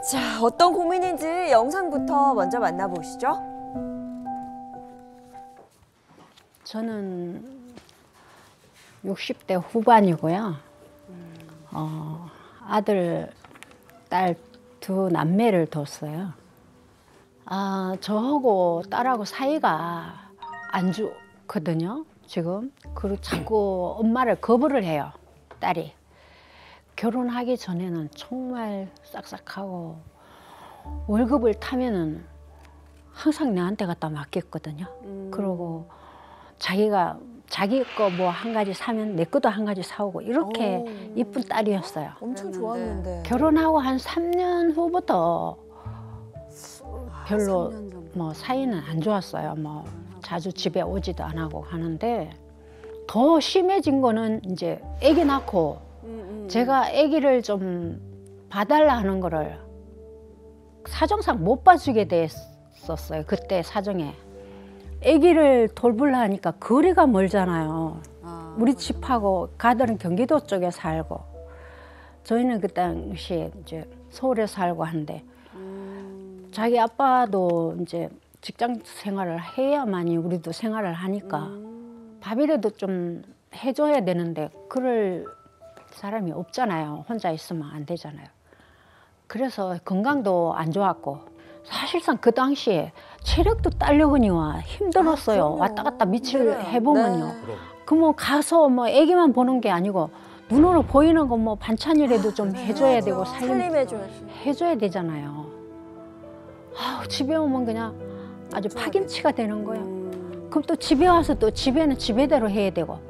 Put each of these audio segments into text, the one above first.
자, 어떤 고민인지 영상부터 먼저 만나보시죠. 저는 60대 후반이고요. 아들, 딸 두 남매를 뒀어요. 저하고 딸하고 사이가 안 좋거든요, 지금. 그리고 자꾸 엄마를 거부를 해요, 딸이. 결혼하기 전에는 정말 싹싹하고 월급을 타면은 항상 나한테 갖다 맡겼거든요. 그러고 자기가 자기 거 뭐 한 가지 사면 내 것도 한 가지 사오고 이렇게 이쁜 딸이었어요. 엄청 좋았는데. 결혼하고 한 3년 후부터 별로 3년 전부터. 뭐 사이는 안 좋았어요. 뭐 자주 집에 오지도 안 하고 하는데 더 심해진 거는 이제 아기 낳고 제가 아기를 좀 봐달라 하는 거를 사정상 못 봐주게 됐었어요. 그때 사정에. 아기를 돌보려 하니까 거리가 멀잖아요. 우리 집하고 가들은 경기도 쪽에 살고 저희는 그 당시에 이제 서울에 살고 한데 자기 아빠도 이제 직장 생활을 해야만이 우리도 생활을 하니까 밥이라도 좀 해줘야 되는데 그럴 사람이 없잖아요. 혼자 있으면 안 되잖아요. 그래서 건강도 안 좋았고 사실상 그 당시에 체력도 딸려거니와 힘들었어요. 왔다 갔다 며칠 해보면요. 네. 그뭐 가서 뭐 애기만 보는 게 아니고 눈으로 보이는 거 뭐 반찬이라도 좀 해줘야 되고 살림해줘야지. 해줘야 되잖아요. 집에 오면 그냥 아주 파김치가 되는 거예요. 그럼 또 집에 와서 또 집에는 집에대로 해야 되고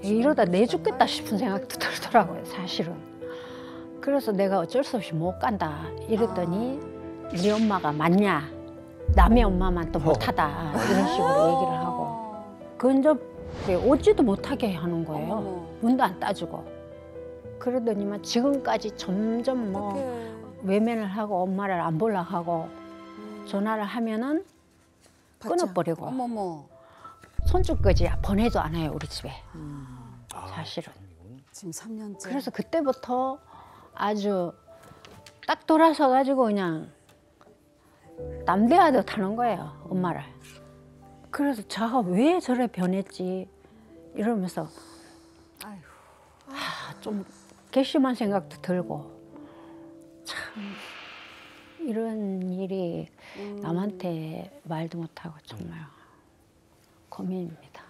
이러다 내 죽겠다 싶은 생각도 들더라고요, 사실은. 그래서 내가 어쩔 수 없이 못 간다 이랬더니 우리 엄마가 맞냐, 남의 엄마만 또 못하다 이런 식으로 얘기를 하고 근접 오지도 못하게 하는 거예요. 문도 안 따주고. 그러더니만 지금까지 점점 뭐 외면을 하고 엄마를 안 보려고 하고 전화를 하면은 끊어버리고 어머머. 손주까지 보내도 안 해요, 우리 집에. 사실은. 지금 3년째. 그래서 그때부터 아주 딱 돌아서 가지고 그냥 남대하듯 하는 거예요, 엄마를. 그래서 제가 왜 저래 변했지 이러면서 좀 괘씸한 생각도 들고 참 이런 일이 남한테 말도 못하고 정말 고민입니다.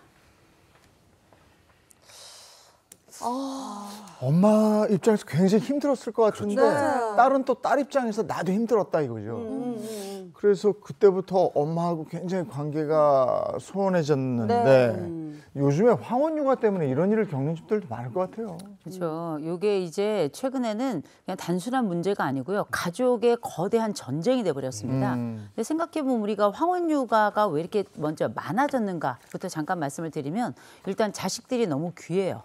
엄마 입장에서 굉장히 힘들었을 것 같은데 그렇죠. 딸은 또 딸 입장에서 나도 힘들었다 이거죠. 그래서 그때부터 엄마하고 굉장히 관계가 소원해졌는데 요즘에 황혼 육아 때문에 이런 일을 겪는 집들도 많을 것 같아요. 그렇죠. 이게 이제 최근에는 그냥 단순한 문제가 아니고요. 가족의 거대한 전쟁이 돼버렸습니다. 근데 생각해보면 우리가 황혼 육아가 왜 이렇게 먼저 많아졌는가부터 잠깐 말씀을 드리면 일단 자식들이 너무 귀해요.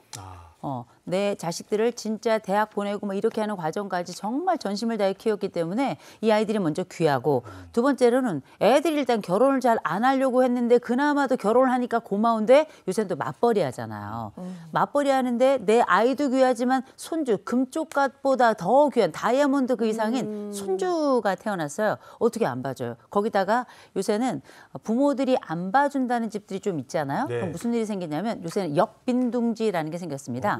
내 자식들을 진짜 대학 보내고 뭐 이렇게 하는 과정까지 정말 전심을 다해 키웠기 때문에 이 아이들이 먼저 귀하고 두 번째로는 애들이 일단 결혼을 잘 안 하려고 했는데 그나마도 결혼을 하니까 고마운데 요새는 또 맞벌이 하잖아요. 맞벌이 하는데 내 아이도 귀하지만 손주, 금쪽같보다 더 귀한 다이아몬드 그 이상인 손주가 태어났어요. 어떻게 안 봐줘요? 거기다가 요새는 부모들이 안 봐준다는 집들이 좀 있잖아요. 그럼 무슨 일이 생기냐면 요새는 역빈둥지라는 게 생겼습니다.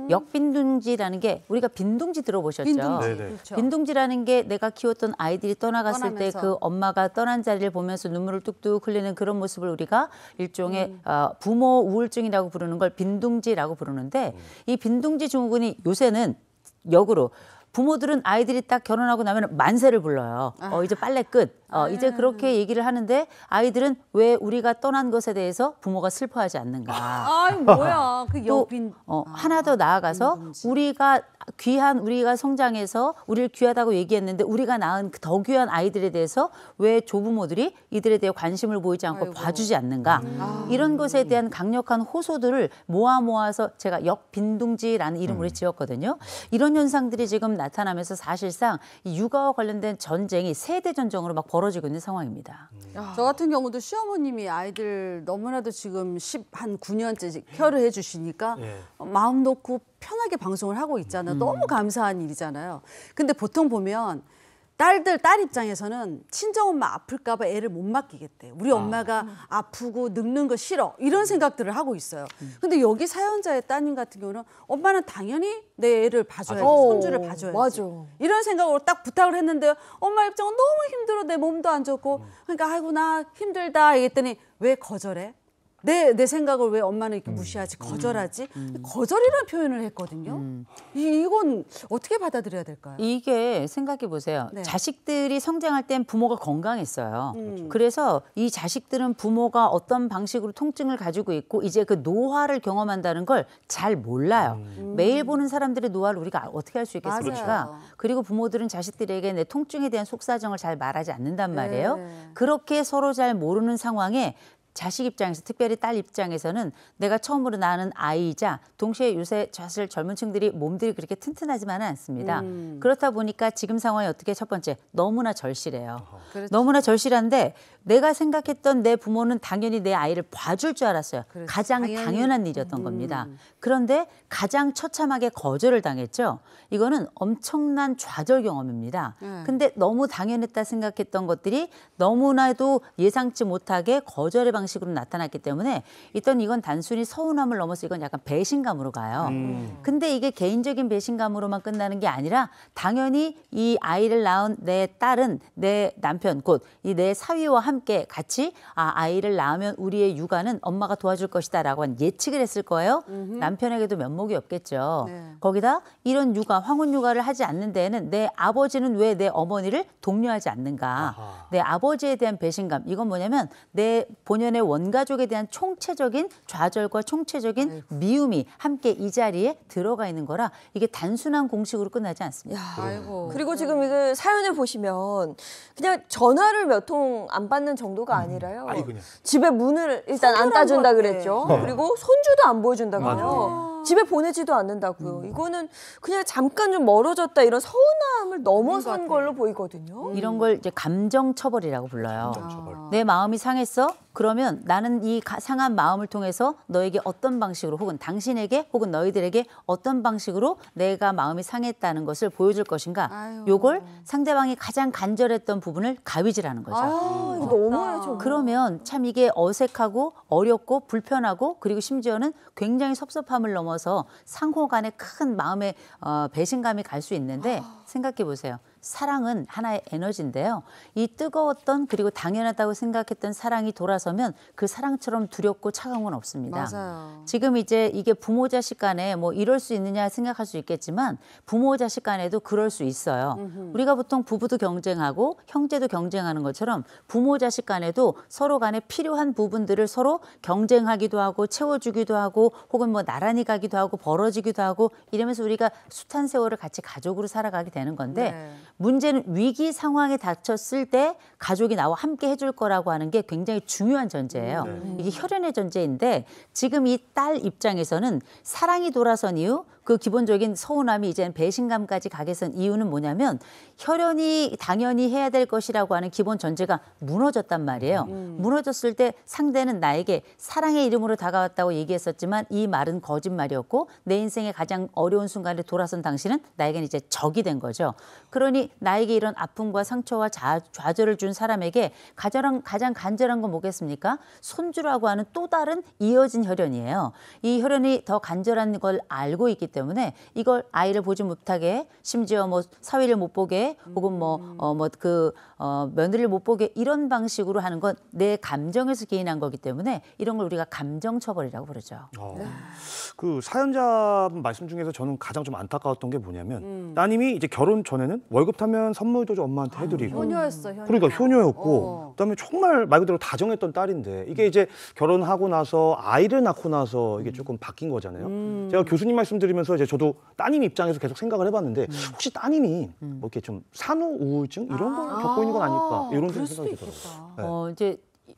역빈둥지라는 게 우리가 빈둥지 들어보셨죠? 빈둥지. 그렇죠. 빈둥지라는 게 내가 키웠던 아이들이 떠나갔을 때 떠나면서. 그 엄마가 떠난 자리를 보면서 눈물을 뚝뚝 흘리는 그런 모습을 우리가 일종의 부모 우울증이라고 부르는 걸 빈둥지라고 부르는데 이 빈둥지 증후군이 요새는 역으로 부모들은 아이들이 딱 결혼하고 나면 만세를 불러요. 이제 빨래 끝. 이제 그렇게 얘기를 하는데 아이들은 왜 우리가 떠난 것에 대해서 부모가 슬퍼하지 않는가. 아이 뭐야 그 또 역빈. 하나 더 나아가서 빈둥지. 우리가 귀한 우리가 성장해서 우리를 귀하다고 얘기했는데 우리가 낳은 그 더 귀한 아이들에 대해서 왜 조부모들이 이들에 대해 관심을 보이지 않고 아이고. 봐주지 않는가. 이런 것에 대한 강력한 호소들을 모아서 제가 역빈둥지라는 이름으로 지었거든요. 이런 현상들이 지금 나타나면서 사실상 이 육아와 관련된 전쟁이 세대 전쟁으로 막 벌어지고 있는 상황입니다. 저 같은 경우도 시어머님이 아이들 너무나도 지금 한 9년째 케어를 해주시니까 마음 놓고 편하게 방송을 하고 있잖아요. 너무 감사한 일이잖아요. 근데 보통 보면 딸 입장에서는 친정엄마 아플까봐 애를 못 맡기겠대. 우리 엄마가 아프고 늙는 거 싫어. 이런 생각들을 하고 있어요. 근데 여기 사연자의 따님 같은 경우는 엄마는 당연히 내 애를 봐줘야지. 손주를 봐줘야지. 맞아. 이런 생각으로 딱 부탁을 했는데 엄마 입장은 너무 힘들어. 내 몸도 안 좋고. 그러니까 아이고 나 힘들다 이랬더니 왜 거절해? 내 생각을 왜 엄마는 이렇게 무시하지? 거절하지? 거절이라는 표현을 했거든요. 이건 어떻게 받아들여야 될까요? 이게 생각해 보세요. 네. 자식들이 성장할 땐 부모가 건강했어요. 그래서 이 자식들은 부모가 어떤 방식으로 통증을 가지고 있고 이제 그 노화를 경험한다는 걸 잘 몰라요. 매일 보는 사람들의 노화를 우리가 어떻게 할 수 있겠습니까? 맞아요. 그리고 부모들은 자식들에게 내 통증에 대한 속사정을 잘 말하지 않는단 말이에요. 네. 그렇게 서로 잘 모르는 상황에 자식 입장에서 특별히 딸 입장에서는 내가 처음으로 낳는 아이이자 동시에 요새 사실 젊은 층들이 몸들이 그렇게 튼튼하지만은 않습니다. 그렇다 보니까 지금 상황이 어떻게 첫 번째 너무나 절실해요. 그렇죠. 너무나 절실한데 내가 생각했던 내 부모는 당연히 내 아이를 봐줄 줄 알았어요. 그렇죠. 가장 당연히. 당연한 일이었던 겁니다. 그런데 가장 처참하게 거절을 당했죠. 이거는 엄청난 좌절 경험입니다. 근데 너무 당연했다 생각했던 것들이 너무나도 예상치 못하게 거절의 방식으로 나타났기 때문에 일단 이건 단순히 서운함을 넘어서 이건 약간 배신감으로 가요. 근데 이게 개인적인 배신감으로만 끝나는 게 아니라 당연히 이 아이를 낳은 내 딸은 내 남편 곧 이 내 사위와 함께 같이 아이를 낳으면 우리의 육아는 엄마가 도와줄 것이다라고 한 예측을 했을 거예요. 남편에게도 면목이 없겠죠. 네. 거기다 이런 육아, 황혼 육아를 하지 않는 데에는 내 아버지는 왜 내 어머니를 독려하지 않는가. 내 아버지에 대한 배신감. 이건 뭐냐면 내 본연의 원가족에 대한 총체적인 좌절과 총체적인 미움이 함께 이 자리에 들어가 있는 거라 이게 단순한 공식으로 끝나지 않습니다. 아이고. 그리고 지금 이거 사연을 보시면 그냥 전화를 몇 통 안 받는 정도가 아니라요. 아니, 그냥. 집에 문을 일단 안 따준다 것 같아. 그랬죠. 그리고 손주도 안 보여준다고요. 집에 보내지도 않는다고요. 이거는 그냥 잠깐 좀 멀어졌다 이런 서운함을 넘어선 걸로 보이거든요. 이런 걸 이제 감정 처벌이라고 불러요. 처벌. 내 마음이 상했어? 그러면 나는 이 상한 마음을 통해서 너에게 어떤 방식으로 혹은 당신에게 혹은 너희들에게 어떤 방식으로 내가 마음이 상했다는 것을 보여줄 것인가. 아유. 요걸 상대방이 가장 간절했던 부분을 가위질하는 거죠. 아, 이거 너무해 좀. 그러면 참 이게 어색하고 어렵고 불편하고 그리고 심지어는 굉장히 섭섭함을 넘어서 상호 간에 큰 마음의 배신감이 갈 수 있는데 생각해 보세요. 사랑은 하나의 에너지인데요. 이 뜨거웠던 그리고 당연하다고 생각했던 사랑이 돌아서면 그 사랑처럼 두렵고 차가운 건 없습니다. 맞아요. 지금 이제 이게 부모 자식 간에 뭐 이럴 수 있느냐 생각할 수 있겠지만 부모 자식 간에도 그럴 수 있어요. 우리가 보통 부부도 경쟁하고 형제도 경쟁하는 것처럼 부모 자식 간에도 서로 간에 필요한 부분들을 서로 경쟁하기도 하고 채워주기도 하고 혹은 뭐 나란히 가기도 하고 벌어지기도 하고 이러면서 우리가 숱한 세월을 같이 가족으로 살아가게 되는 건데 네. 문제는 위기 상황에 닥쳤을 때 가족이 나와 함께 해줄 거라고 하는 게 굉장히 중요한 전제예요. 이게 혈연의 전제인데 지금 이 딸 입장에서는 사랑이 돌아선 이유 그 기본적인 서운함이 이제는 배신감까지 가게 선 이유는 뭐냐면 혈연이 당연히 해야 될 것이라고 하는 기본 전제가 무너졌단 말이에요. 무너졌을 때 상대는 나에게 사랑의 이름으로 다가왔다고 얘기했었지만 이 말은 거짓말이었고 내 인생의 가장 어려운 순간에 돌아선 당신은 나에게는 이제 적이 된 거죠. 그러니 나에게 이런 아픔과 상처와 좌절을 준 사람에게 가장 간절한 건 뭐겠습니까? 손주라고 하는 또 다른 이어진 혈연이에요. 이 혈연이 더 간절한 걸 알고 있기 때문에 이걸 아이를 보지 못하게 심지어 뭐 사위를 못 보게 혹은 며느리를 못 보게 이런 방식으로 하는 건 내 감정에서 기인한 거기 때문에 이런 걸 우리가 감정 처벌이라고 부르죠. 그 사연자 말씀 중에서 저는 가장 좀 안타까웠던 게 뭐냐면 따님이 이제 결혼 전에는 월급 타면 선물도 좀 엄마한테 해드리고 효녀였어, 효녀. 그러니까 효녀였고 그다음에 정말 말 그대로 다정했던 딸인데 이게 이제 결혼하고 나서 아이를 낳고 나서 이게 조금 바뀐 거잖아요. 제가 교수님 말씀 드리면서 이제 저도 따님 입장에서 계속 생각을 해봤는데 혹시 따님이 뭐 이렇게 좀 산후 우울증 이런 걸 겪고 있는 건 아닐까 이런 그럴 생각이 수도 들더라고요. 있겠다. 이제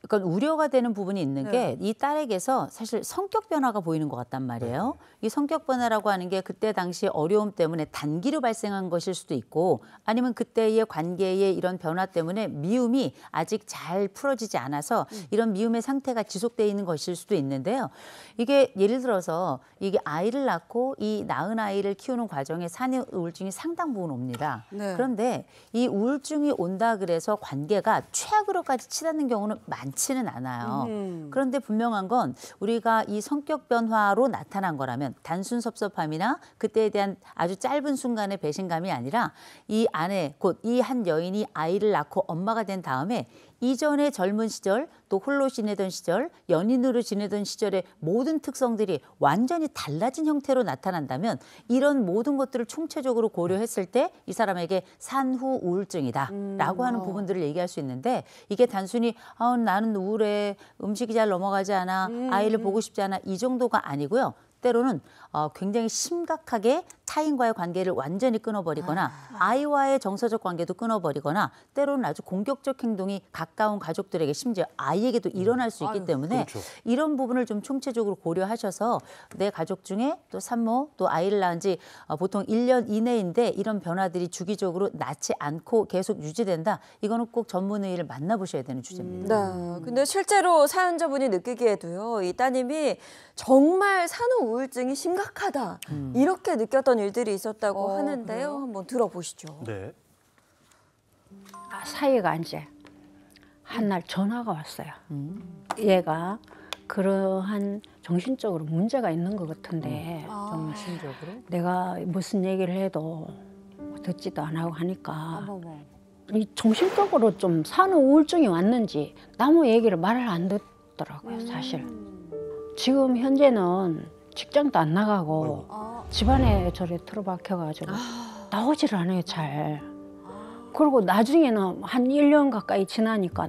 그러니까 우려가 되는 부분이 있는 게 이 딸에게서 사실 성격 변화가 보이는 것 같단 말이에요. 이 성격 변화라고 하는 게 그때 당시 어려움 때문에 단기로 발생한 것일 수도 있고 아니면 그때의 관계의 이런 변화 때문에 미움이 아직 잘 풀어지지 않아서 이런 미움의 상태가 지속되어 있는 것일 수도 있는데요. 이게 예를 들어서 이게 아이를 낳고 이 낳은 아이를 키우는 과정에 산후 우울증이 상당 부분 옵니다. 네. 그런데 이 우울증이 온다 그래서 관계가 최악으로까지 치닫는 경우는 많지는 않아요. 그런데 분명한 건 우리가 이 성격 변화로 나타난 거라면 단순 섭섭함이나 그때에 대한 아주 짧은 순간의 배신감이 아니라 이 아내 곧 이 한 여인이 아이를 낳고 엄마가 된 다음에 이전의 젊은 시절 또 홀로 지내던 시절 연인으로 지내던 시절의 모든 특성들이 완전히 달라진 형태로 나타난다면 이런 모든 것들을 총체적으로 고려했을 때 이 사람에게 산후 우울증이다라고 하는 부분들을 얘기할 수 있는데 이게 단순히 나는 우울해 음식이 잘 넘어가지 않아 아이를 보고 싶지 않아 이 정도가 아니고요. 때로는 굉장히 심각하게 타인과의 관계를 완전히 끊어버리거나 아이와의 정서적 관계도 끊어버리거나 때로는 아주 공격적 행동이 가까운 가족들에게 심지어 아이에게도 일어날 수 있기 때문에 그렇죠. 이런 부분을 좀 총체적으로 고려하셔서 내 가족 중에 또 산모 또 아이를 낳은 지 보통 1년 이내인데 이런 변화들이 주기적으로 낫지 않고 계속 유지된다. 이거는 꼭 전문의를 만나보셔야 되는 주제입니다. 네. 근데 실제로 사연자분이 느끼기에도요, 이 따님이 정말 산후 우울증이 심각하다. 이렇게 느꼈던 일들이 있었다고 하는데요. 한번 들어보시죠. 네. 사이가 이제 한날 전화가 왔어요. 얘가 그러한 정신적으로 문제가 있는 것 같은데 좀 내가 무슨 얘기를 해도 듣지도 안 하고 하니까 이 정신적으로 좀 산후 우울증이 왔는지 남의 얘기를 말을 안 듣더라고요, 사실. 지금 현재는 직장도 안 나가고 집안에 저래 틀어박혀가지고 나오지를 않아요, 잘. 그리고 나중에는 한 1년 가까이 지나니까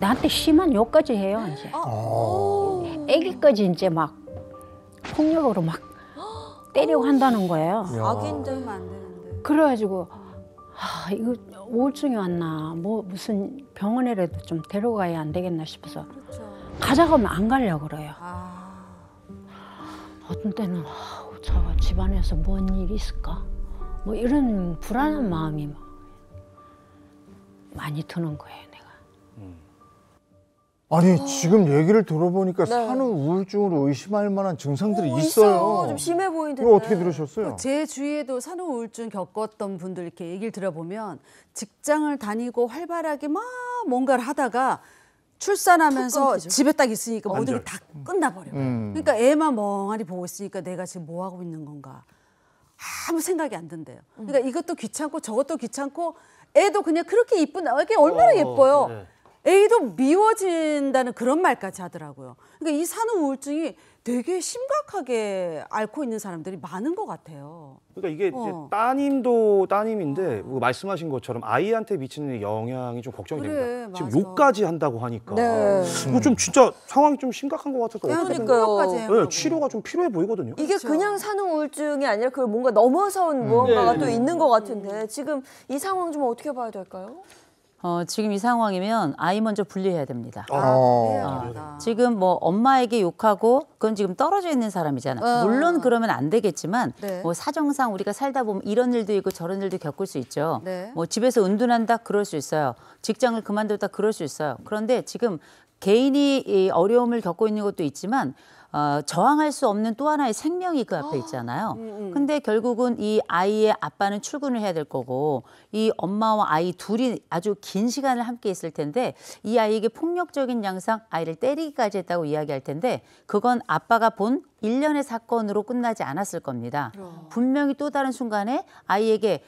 나한테 심한 욕까지 해요, 이제. 애기까지 이제 막 폭력으로 막 때리고 한다는 거예요. 악인데. 안 되는데. 그래가지고 이거 우울증이 왔나 뭐 무슨 병원에라도 좀 데려가야 안 되겠나 싶어서 가자고 하면 안 가려고 그래요. 어떤 때는 저 집안에서 뭔 일이 있을까 뭐 이런 불안한 마음이 막 많이 드는 거예요, 내가. 아니 지금 얘기를 들어보니까 산후 우울증으로 의심할 만한 증상들이 있어요. 좀 심해 보이는데. 이거 어떻게 들으셨어요? 제 주위에도 산후 우울증 겪었던 분들 이렇게 얘기를 들어보면 직장을 다니고 활발하게 막 뭔가를 하다가 출산하면서 집에 딱 있으니까 모든 게 다 끝나버려. 그러니까 애만 멍하니 보고 있으니까 내가 지금 뭐 하고 있는 건가 아무 생각이 안 든대요. 그러니까 이것도 귀찮고 저것도 귀찮고 애도 그냥 그렇게 이쁜 애기 얼마나 예뻐요. 네. 애도 미워진다는 그런 말까지 하더라고요. 그러니까 이 산후 우울증이 되게 심각하게 앓고 있는 사람들이 많은 것 같아요. 그러니까 이게 이제 따님도 따님인데 뭐 말씀하신 것처럼 아이한테 미치는 영향이 좀 걱정이 그래, 됩니다. 지금 맞아. 욕까지 한다고 하니까 네. 이거 좀 진짜 상황이 좀 심각한 것 같아서 그러니까요. 네, 치료가 좀 필요해 보이거든요. 이게 그냥 산후 우울증이 아니라 그걸 뭔가 넘어선 무언가가 네, 또 네. 있는 것 같은데 지금 이 상황 좀 어떻게 봐야 될까요? 지금 이 상황이면 아이 먼저 분리해야 됩니다. 지금 뭐 엄마에게 욕하고 그건 지금 떨어져 있는 사람이잖아. 물론 그러면 안 되겠지만 네. 뭐 사정상 우리가 살다 보면 이런 일도 있고 저런 일도 겪을 수 있죠. 네. 뭐 집에서 은둔한다 그럴 수 있어요. 직장을 그만뒀다 그럴 수 있어요. 그런데 지금 개인이 이 어려움을 겪고 있는 것도 있지만 저항할 수 없는 또 하나의 생명이 그 앞에 있잖아요. 근데 결국은 이 아이의 아빠는 출근을 해야 될 거고 이 엄마와 아이 둘이 아주 긴 시간을 함께 있을 텐데 이 아이에게 폭력적인 양상 아이를 때리기까지 했다고 이야기할 텐데 그건 아빠가 본 일련의 사건으로 끝나지 않았을 겁니다. 분명히 또 다른 순간에 아이에게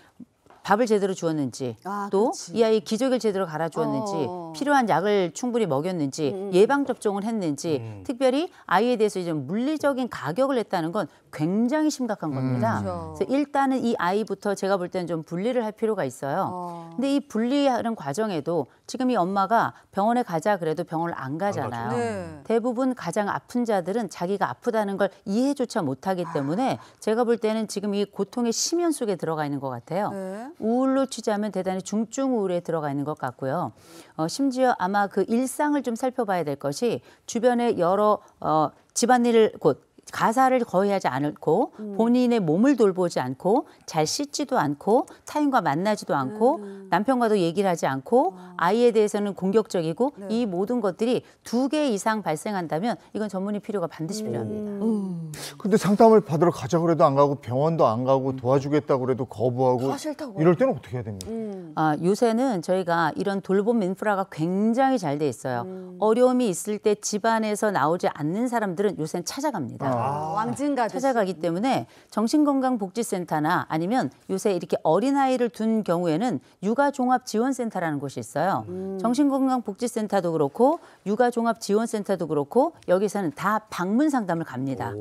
밥을 제대로 주었는지 또 이 아이 기저귀를 제대로 갈아주었는지 필요한 약을 충분히 먹였는지 예방접종을 했는지 특별히 아이에 대해서 이제 물리적인 가격을 했다는 건 굉장히 심각한 겁니다. 그래서 일단은 이 아이부터 제가 볼 때는 좀 분리를 할 필요가 있어요. 근데 이 분리하는 과정에도 지금 이 엄마가 병원에 가자 그래도 병원을 안 가잖아요. 네. 대부분 가장 아픈 자들은 자기가 아프다는 걸 이해조차 못하기 때문에 제가 볼 때는 지금 이 고통의 심연 속에 들어가 있는 것 같아요. 우울로 취재하면 대단히 중증 우울에 들어가 있는 것 같고요. 심지어 아마 그 일상을 좀 살펴봐야 될 것이 주변에 여러 집안일을 곧 가사를 거의 하지 않고 본인의 몸을 돌보지 않고 잘 씻지도 않고 타인과 만나지도 않고 남편과도 얘기를 하지 않고 아이에 대해서는 공격적이고 이 모든 것들이 2개 이상 발생한다면 이건 전문의 필요가 반드시 필요합니다. 근데 상담을 받으러 가자 그래도 안 가고 병원도 안 가고 도와주겠다고 그래도 거부하고 다 싫다고. 이럴 때는 어떻게 해야 됩니까? 요새는 저희가 이런 돌봄 인프라가 굉장히 잘 돼 있어요. 어려움이 있을 때 집안에서 나오지 않는 사람들은 요새는 찾아갑니다. 왕진가듯이. 찾아가기 때문에 정신건강복지센터나 아니면 요새 이렇게 어린아이를 둔 경우에는 육아종합지원센터라는 곳이 있어요. 정신건강복지센터도 그렇고 육아종합지원센터도 그렇고 여기서는 다 방문 상담을 갑니다.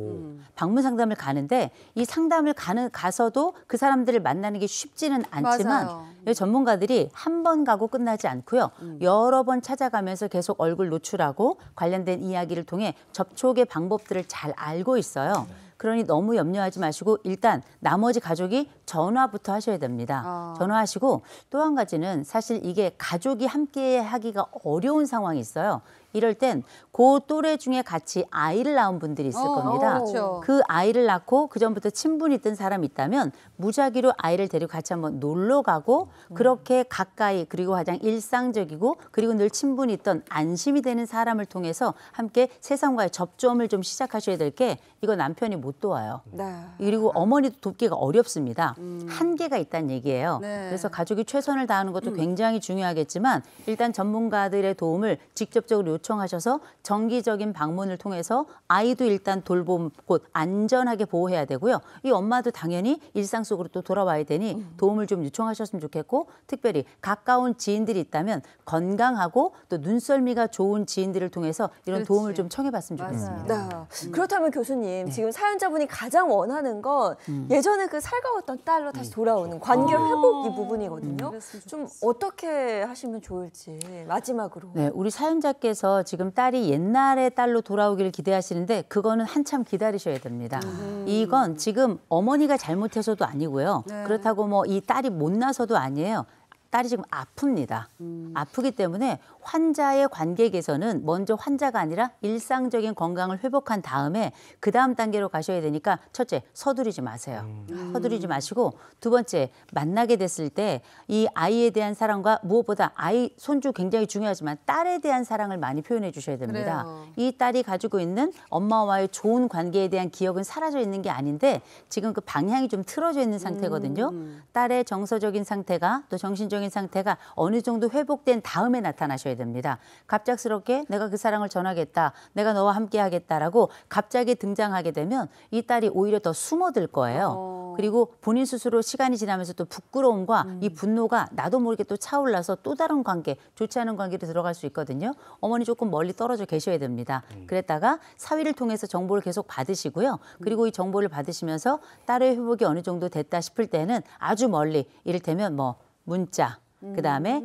방문 상담을 가는데 이 상담을 가서도 그 사람들을 만나는 게 쉽지는 않지만 맞아요. 이 전문가들이 한 번 가고 끝나지 않고요. 여러 번 찾아가면서 계속 얼굴 노출하고 관련된 이야기를 통해 접촉의 방법들을 잘 알고 있어요. 그러니 너무 염려하지 마시고 일단 나머지 가족이 전화부터 하셔야 됩니다. 전화하시고 또 한 가지는 사실 이게 가족이 함께 하기가 어려운 상황이 있어요. 이럴 땐 그 또래 중에 같이 아이를 낳은 분들이 있을 겁니다. 그렇죠. 그 아이를 낳고 그전부터 친분이 있던 사람이 있다면 무작위로 아이를 데리고 같이 한번 놀러 가고 그렇게 가까이 그리고 가장 일상적이고 그리고 늘 친분이 있던 안심이 되는 사람을 통해서 함께 세상과의 접점을 좀 시작하셔야 될 게 이거 남편이 못 도와요. 네. 그리고 어머니도 돕기가 어렵습니다. 한계가 있다는 얘기예요. 네. 그래서 가족이 최선을 다하는 것도 굉장히 중요하겠지만 일단 전문가들의 도움을 직접적으로 요청하셔서 정기적인 방문을 통해서 아이도 일단 돌봄 곧 안전하게 보호해야 되고요. 이 엄마도 당연히 일상 속으로 또 돌아와야 되니 도움을 좀 요청하셨으면 좋겠고 특별히 가까운 지인들이 있다면 건강하고 또 눈썰미가 좋은 지인들을 통해서 이런 그렇지. 도움을 좀 청해봤으면 좋겠습니다. 네. 그렇다면 교수님 지금 사연자분이 가장 원하는 건 예전에 그 살가웠던 딸로 다시 돌아오는 관계 회복 이 부분이거든요. 좀 어떻게 하시면 좋을지 마지막으로. 네, 우리 사연자께서 지금 딸이 옛날의 딸로 돌아오기를 기대하시는데 그거는 한참 기다리셔야 됩니다. 이건 지금 어머니가 잘못해서도 아니고요. 그렇다고 뭐 이 딸이 못나서도 아니에요. 딸이 지금 아픕니다. 아프기 때문에 환자의 관객에서는 먼저 환자가 아니라 일상적인 건강을 회복한 다음에 그 다음 단계로 가셔야 되니까 첫째, 서두르지 마세요. 서두르지 마시고 두 번째, 만나게 됐을 때 이 아이에 대한 사랑과 무엇보다 아이, 손주 굉장히 중요하지만 딸에 대한 사랑을 많이 표현해 주셔야 됩니다. 그래요. 이 딸이 가지고 있는 엄마와의 좋은 관계에 대한 기억은 사라져 있는 게 아닌데 지금 그 방향이 좀 틀어져 있는 상태거든요. 딸의 정서적인 상태가 또 정신적인 상태가 어느 정도 회복된 다음에 나타나셔야 됩니다. 갑작스럽게 내가 그 사랑을 전하겠다, 내가 너와 함께 하겠다라고 갑자기 등장하게 되면 이 딸이 오히려 더 숨어들 거예요. 그리고 본인 스스로 시간이 지나면서 또 부끄러움과 이 분노가 나도 모르게 또 차올라서 또 다른 관계, 좋지 않은 관계로 들어갈 수 있거든요. 어머니 조금 멀리 떨어져 계셔야 됩니다. 그랬다가 사위를 통해서 정보를 계속 받으시고요. 그리고 이 정보를 받으시면서 딸의 회복이 어느 정도 됐다 싶을 때는 아주 멀리 이를테면 뭐 문자, 그다음에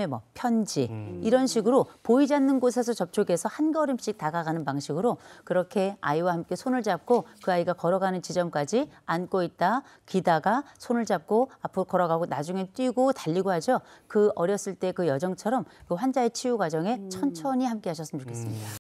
뭐 편지 이런 식으로 보이지 않는 곳에서 접촉해서 한 걸음씩 다가가는 방식으로 그렇게 아이와 함께 손을 잡고 그 아이가 걸어가는 지점까지 안고 있다 기다가 손을 잡고 앞으로 걸어가고 나중에 뛰고 달리고 하죠. 그 어렸을 때 그 여정처럼 그 환자의 치유 과정에 천천히 함께 하셨으면 좋겠습니다.